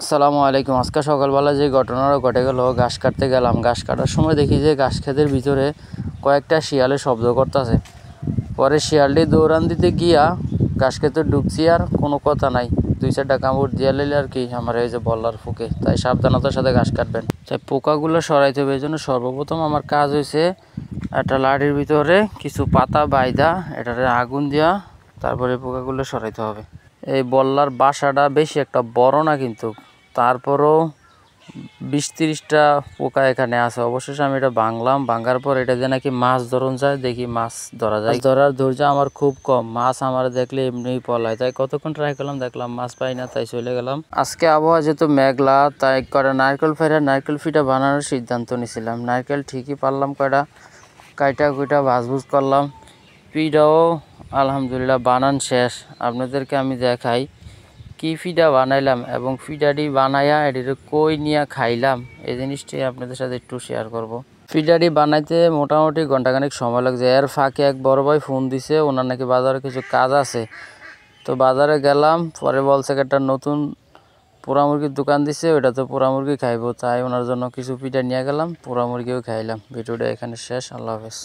আসসালামু আলাইকুম। আজকে সকালবেলা যে ঘটনাটা ঘটে গেল, ঘাস কাটতে গেলাম। ঘাস কাটার সময় দেখি যে ঘাস ক্ষেতের ভিতরে কয়েকটা শিয়ালে শব্দ করতেছে। পরে শিয়ালটি দৌড়ান দিতে গিয়া ঘাস ক্ষেতে ঢুকছি, আর কোনো কথা নাই। 2-4টা কামড় দিয়া লাইলে আর কি আমার এই যে বল্লার ফুকে। তাই সাবধানতার সাথে ঘাস কাটবেন। তাই পোকাগুলো সরাইতে হবে। এই জন্য সর্বপ্রথম আমার কাজ হয়েছে একটা লাঠির ভিতরে কিছু পাতা বাইদা এটারে আগুন দিয়া তারপরে পোকাগুলো সরাইতে হবে। এই বল্লার বাসাটা বেশি একটা বড় না, কিন্তু তারপরও 20-30টা পোকা এখানে আছে। অবশেষে আমি এটা ভাঙার পর এটা দিয়ে নাকি মাছ ধরন যায়, দেখি মাছ ধরা যায়। ধরার ধৈর্য আমার খুব কম, মাছ আমার দেখলে এমনিই পলায়। তাই কতক্ষণ ট্রাই করলাম, দেখলাম মাছ পাই না, তাই চলে গেলাম। আজকে আবহাওয়া যেহেতু মেঘলা, তাই কয়টা নারকেল ফিটা বানানোর সিদ্ধান্ত নিয়েছিলাম। নারকেল ঠিকই পারলাম, কয়টা কাইটা কুইটা ভাজভুজ করলাম। পিঠাও আলহামদুলিল্লাহ বানান শেষ। আপনাদেরকে আমি দেখাই কি ফিডা বানাইলাম এবং ফিডাটি বানাইয়া এটির কই নিয়ে খাইলাম, এই জিনিসটি আপনাদের সাথে একটু শেয়ার করব। ফিডাটি বানাইতে মোটামুটি ঘন্টাখানেক সময় লাগছে। এর ফাঁকে এক বড় ভাই ফোন দিছে, ওনার নাকি বাজারে কিছু কাজ আছে। তো বাজারে গেলাম, পরে বলছে একটা নতুন পোড়া মুরগির দোকান দিছে, ওইটা তো পোড়া মুরগি খাইবো, তাই ওনার জন্য কিছু পিঠা নিয়ে গেলাম, পোড়া মুরগিও খাইলাম। ভিডিওটা এখানে শেষ। আল্লাহ হাফেজ।